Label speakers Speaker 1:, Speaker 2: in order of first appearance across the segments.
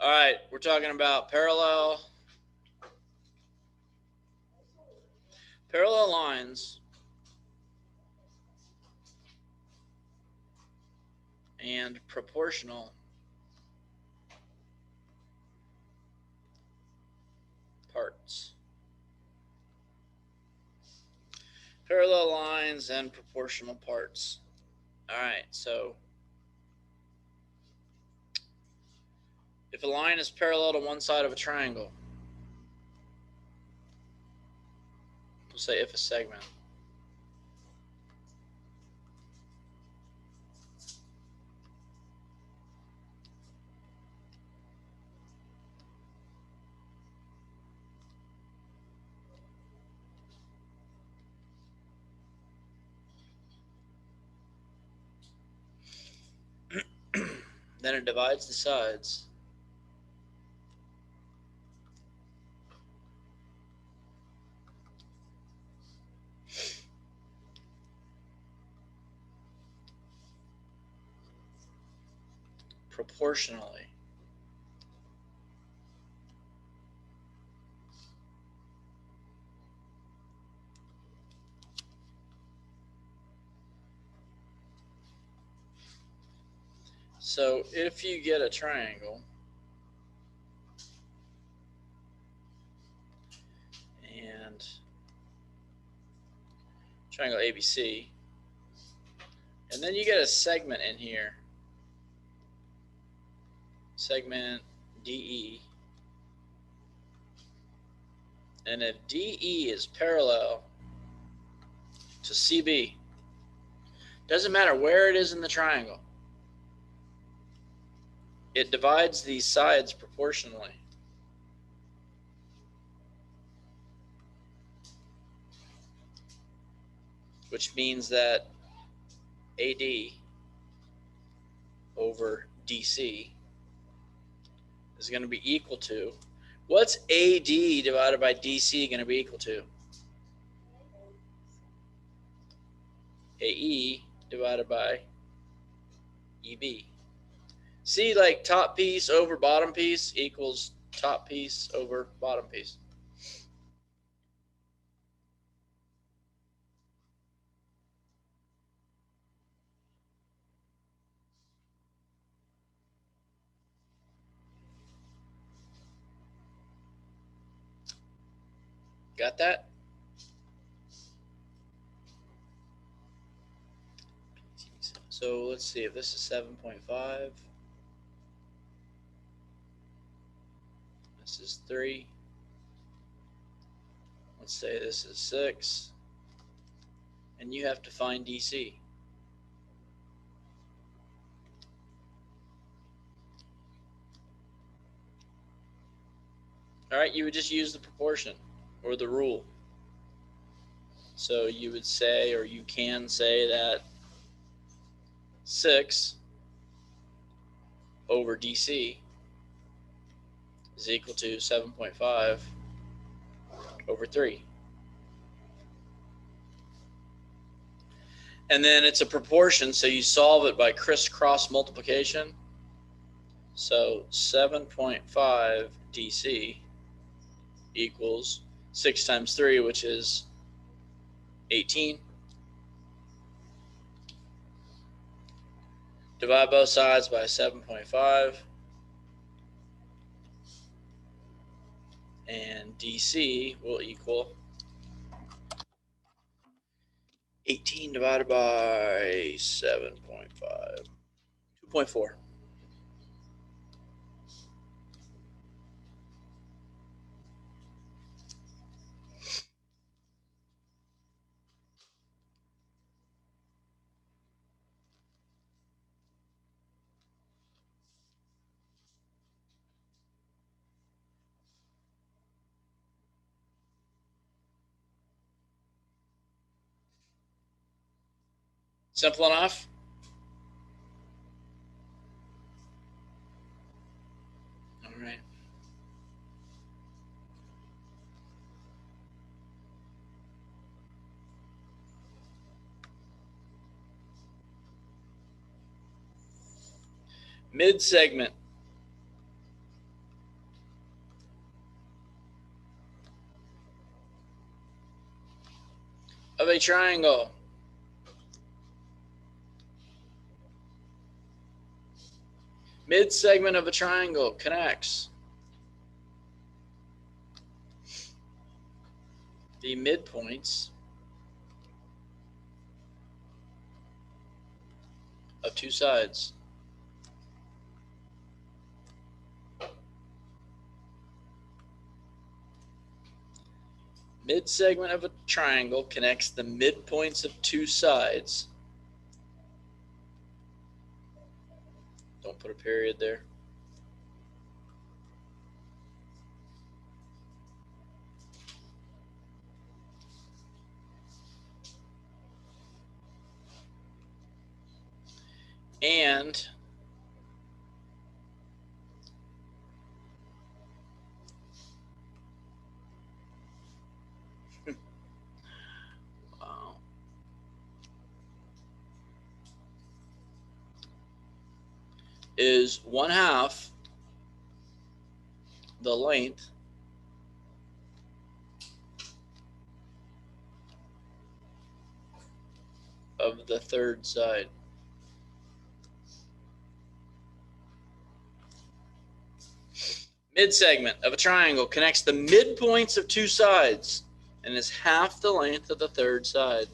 Speaker 1: All right, we're talking about parallel lines and proportional parts. Parallel lines and proportional parts. All right, so if a line is parallel to one side of a triangle, we'll say if a segment. Then it divides the sides proportionally. So if you get a triangle and triangle ABC, and then you get a segment in here, segment DE, and if DE is parallel to CB, doesn't matter where it is in the triangle, it divides these sides proportionally. Which means that AD over DC is going to be equal to, what's AD divided by DC going to be equal to? AE divided by EB. See, like top piece over bottom piece equals top piece over bottom piece. Got that? So let's see if this is 7.5. This is 3. Let's say this is 6. And you have to find DC. All right, you would just use the proportion or the rule. So you would say, or you can say that 6 over DC is equal to 7.5 over 3. And then it's a proportion, so you solve it by crisscross multiplication. So 7.5 DC equals 6 times 3, which is 18. Divide both sides by 7.5. And DC will equal 18 divided by 7.5. 2.4. Simple enough? All right. Mid-segment. a triangle. Midsegment of a triangle connects the midpoints of two sides. Midsegment of a triangle connects the midpoints of two sides. Don't put a period there. And wow, is 1/2 the length of the third side. Midsegment of a triangle connects the midpoints of two sides and is 1/2 the length of the third side.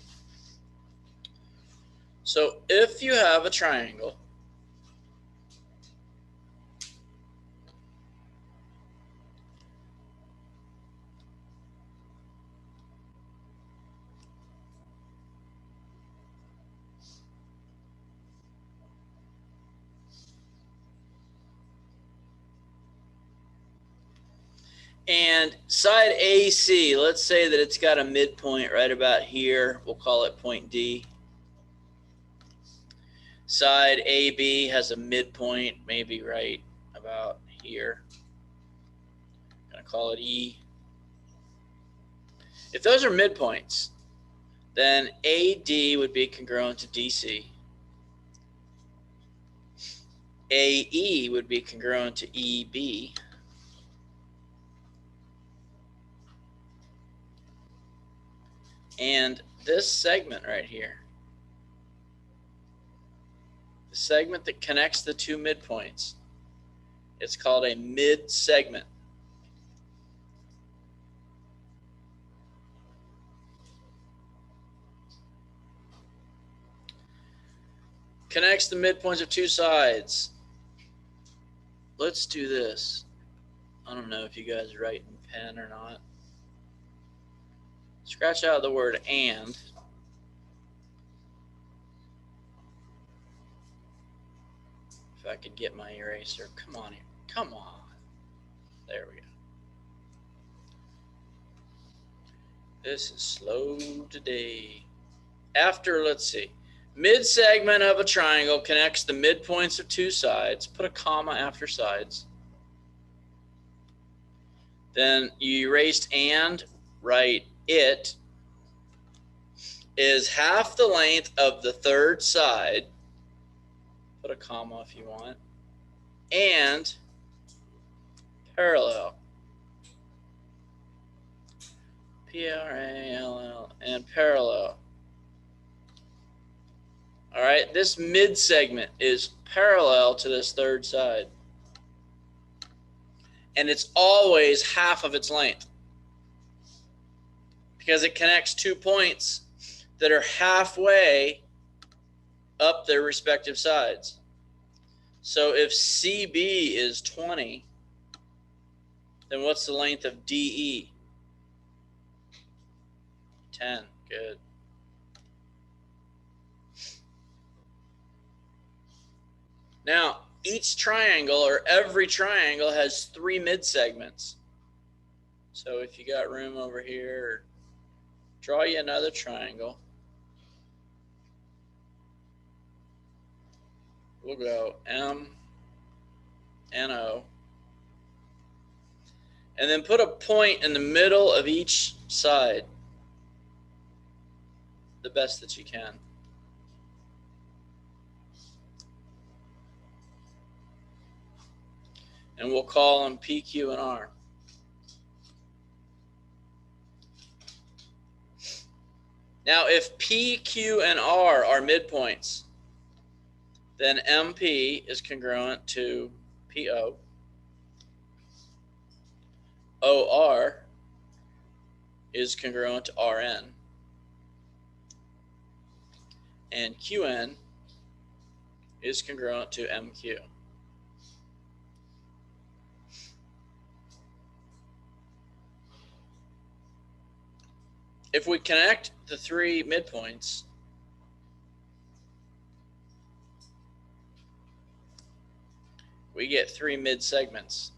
Speaker 1: So if you have a triangle and side AC, let's say that it's got a midpoint right about here. We'll call it point D. Side AB has a midpoint maybe right about here. I'm going to call it E. If those are midpoints, then AD would be congruent to DC. AE would be congruent to EB. And this segment right here, the segment that connects the two midpoints, it's called a midsegment. Connects the midpoints of two sides. Let's do this. I don't know if you guys write in pen or not. Scratch out the word and. If I could get my eraser. Come on here. Come on. There we go. This is slow today. After, let's see. Midsegment of a triangle connects the midpoints of two sides. Put a comma after sides. Then you erased and, write it is 1/2 the length of the third side. Put a comma if you want. And parallel. P-R-A-L-L, and parallel. All right, this midsegment is parallel to this third side. And it's always 1/2 of its length because it connects two points that are halfway up their respective sides. So if CB is 20, then what's the length of DE? 10. Good. Now, each triangle or every triangle has 3 midsegments. So if you got room over here, draw you another triangle. We'll go M and O. And then put a point in the middle of each side, the best that you can. And we'll call them P, Q, and R. Now, if P, Q, and R are midpoints, then MP is congruent to PO. OR is congruent to RN. And QN is congruent to MQ. If we connect the three midpoints, we get three midsegments.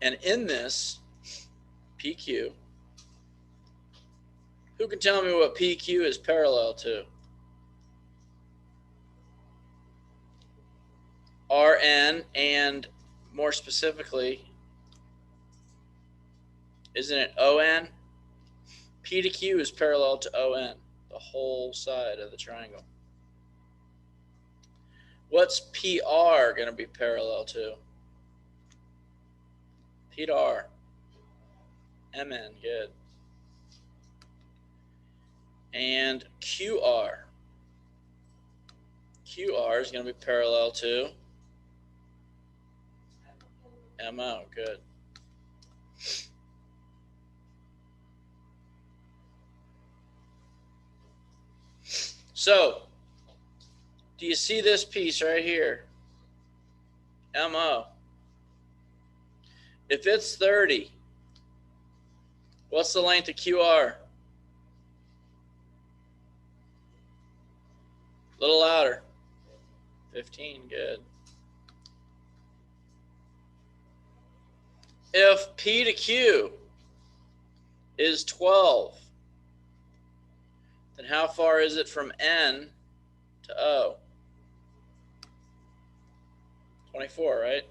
Speaker 1: And in this PQ, who can tell me what PQ is parallel to? RN, and more specifically, isn't it ON? P to Q is parallel to ON, the whole side of the triangle. What's PR going to be parallel to? P to R. MN, good. And QR. QR is going to be parallel to MO, good. So, do you see this piece right here? MO. If it's 30, what's the length of QR? A little louder. 15, good. If P to Q is 12, then how far is it from N to O? 24, right?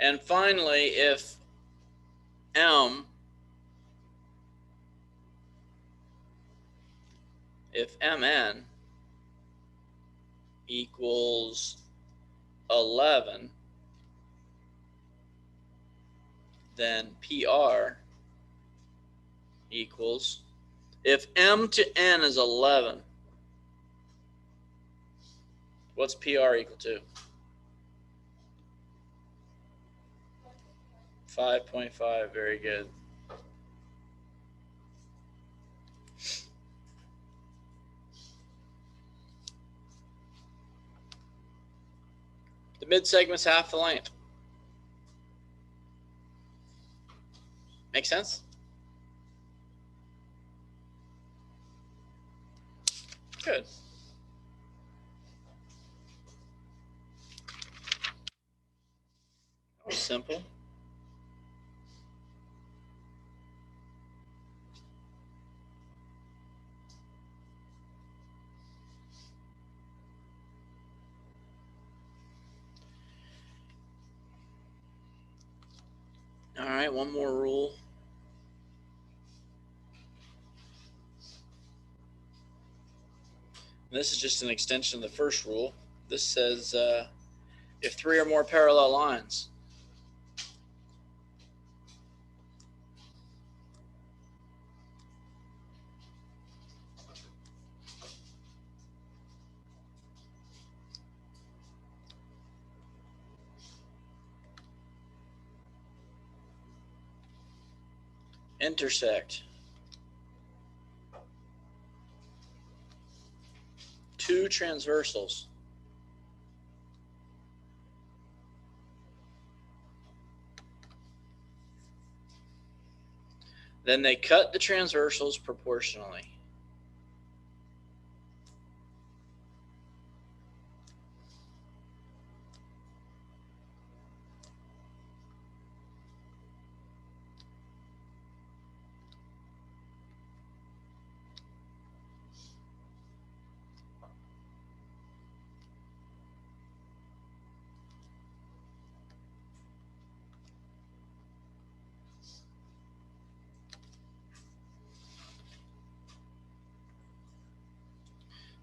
Speaker 1: And finally, if MN equals 11, then PR equals, if M to N is 11, what's PR equal to? 5.5, very good. The midsegment's half the length. Make sense? Good. That was simple. All right, one more rule. This is just an extension of the first rule. This says if three or more parallel lines intersect two transversals, then they cut the transversals proportionally.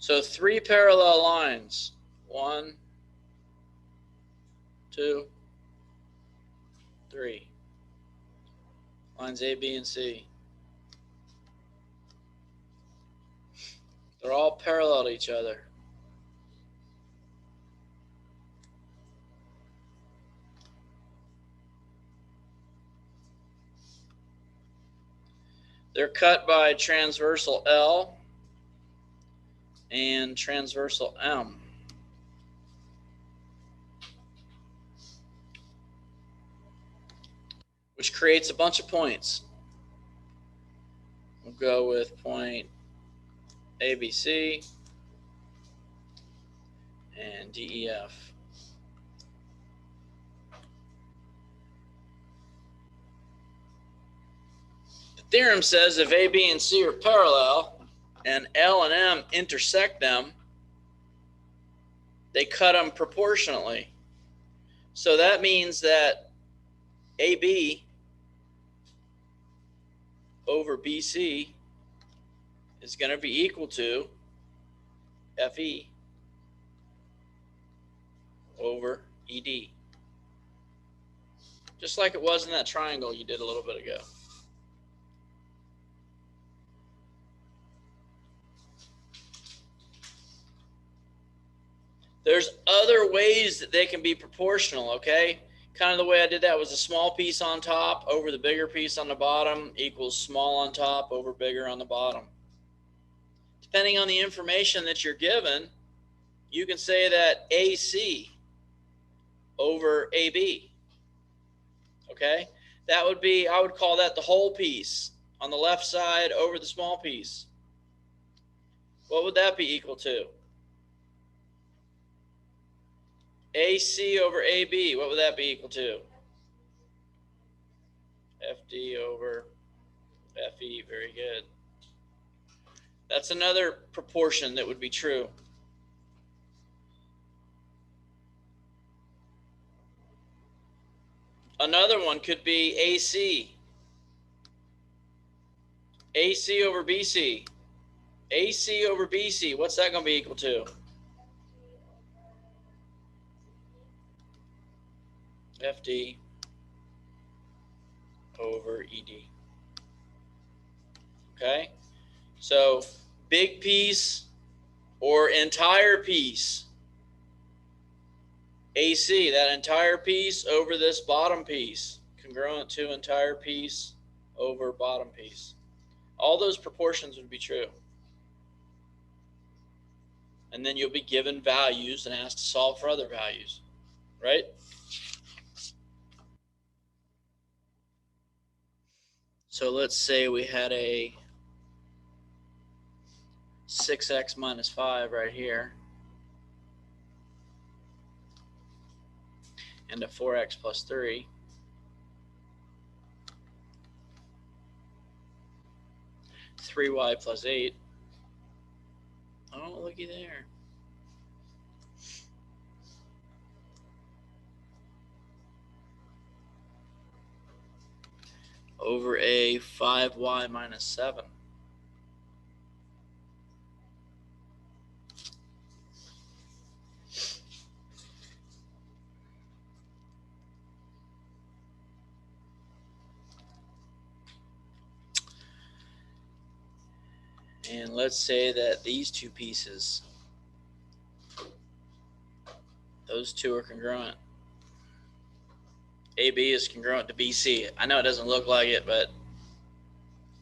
Speaker 1: So 3 parallel lines. 1, 2, 3. Lines A, B, and C. They're all parallel to each other. They're cut by transversal L and transversal M. Which creates a bunch of points. We'll go with point ABC and DEF. The theorem says if A, B, and C are parallel and L and M intersect them, they cut them proportionately. So that means that AB over BC is going to be equal to FE over ED. Just like it was in that triangle you did a little bit ago. There's other ways that they can be proportional, okay? Kind of the way I did that was a small piece on top over the bigger piece on the bottom equals small on top over bigger on the bottom. Depending on the information that you're given, you can say that AC over AB, okay? That would be, I would call that the whole piece on the left side over the small piece. What would that be equal to? AC over AB, what would that be equal to? FD over FE, very good. That's another proportion that would be true. Another one could be AC. AC over BC. AC over BC, what's that going to be equal to? FD over ED. Okay? So, big piece or entire piece. AC, that entire piece over this bottom piece. Congruent to entire piece over bottom piece. All those proportions would be true. And then you'll be given values and asked to solve for other values, right? So let's say we had a 6x minus 5 right here, and a 4x plus 3. Three y plus 8. Oh, looky there. Over a 5y minus 7. And let's say that these two pieces, those two are congruent. AB is congruent to BC. I know it doesn't look like it, but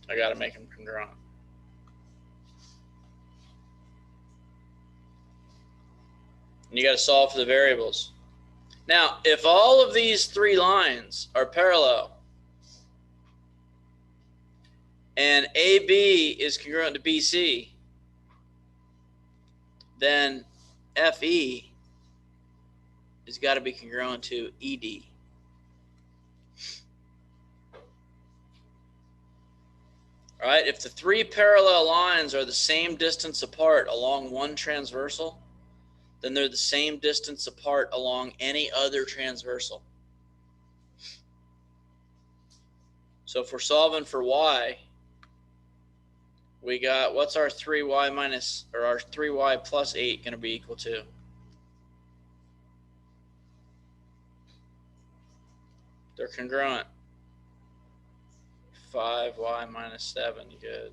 Speaker 1: I got to make them congruent. And you got to solve for the variables. Now, if all of these three lines are parallel, and AB is congruent to BC, then FE has got to be congruent to ED. All right, if the three parallel lines are the same distance apart along one transversal, then they're the same distance apart along any other transversal. So if we're solving for y, we got, what's our 3y minus, or our 3y plus 8 going to be equal to? They're congruent. 5y minus 7, good.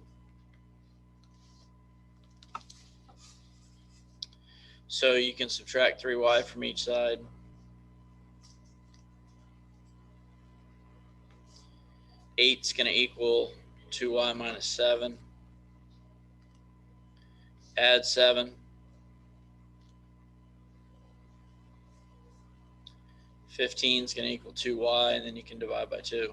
Speaker 1: So you can subtract 3y from each side. Eight's going to equal 2y minus 7. Add 7. 15 is going to equal 2y, and then you can divide by 2.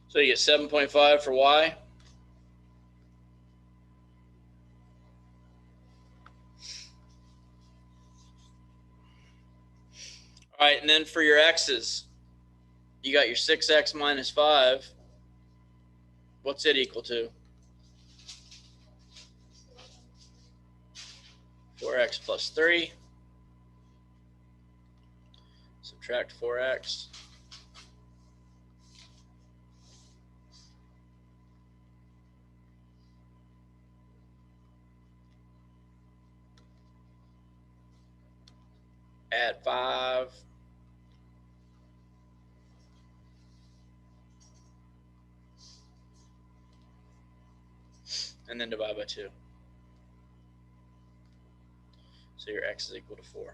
Speaker 1: So you get 7.5 for y. All right, and then for your x's, you got your 6x minus 5. What's it equal to? 4x plus 3. Subtract 4x. Add 5. And then divide by 2. So your x is equal to 4.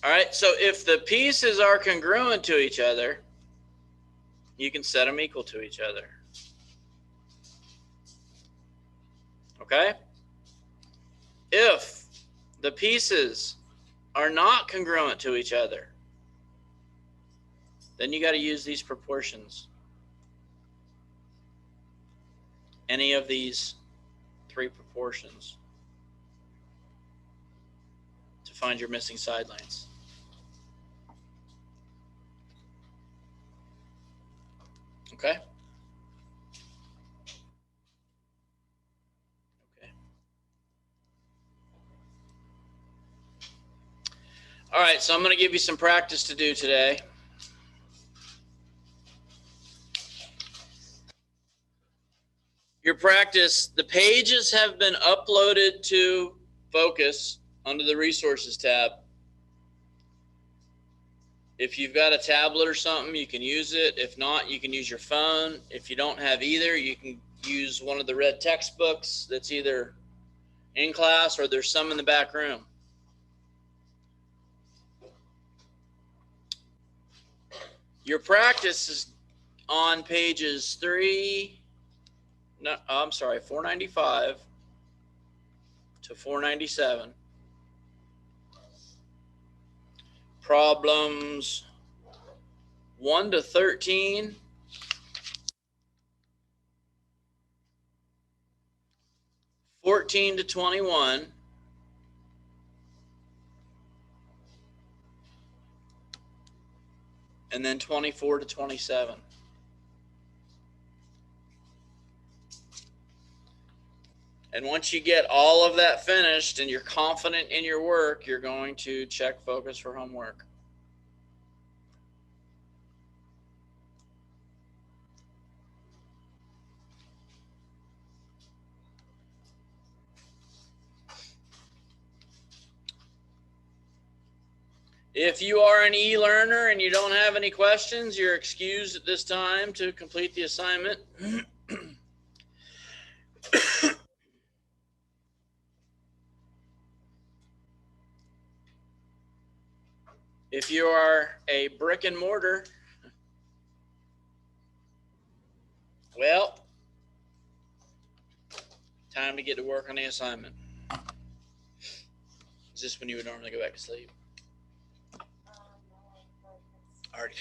Speaker 1: All right, so if the pieces are congruent to each other, you can set them equal to each other. Okay? If the pieces are not congruent to each other, then you got to use these proportions. Any of these 3 proportions to find your missing side lengths. Okay? Okay. All right, so I'm going to give you some practice to do today. Your practice, the pages have been uploaded to Focus under the Resources tab. If you've got a tablet or something, you can use it. If not, you can use your phone. If you don't have either, you can use one of the red textbooks that's either in class or there's some in the back room. Your practice is on pages 495 to 497. Problems 1 to 13. 14 to 21. And then 24 to 27. And once you get all of that finished and you're confident in your work, you're going to check Focus for homework. If you are an e-learner and you don't have any questions, you're excused at this time to complete the assignment. If you are a brick and mortar, well, time to get to work on the assignment. Is this when you would normally go back to sleep? Already.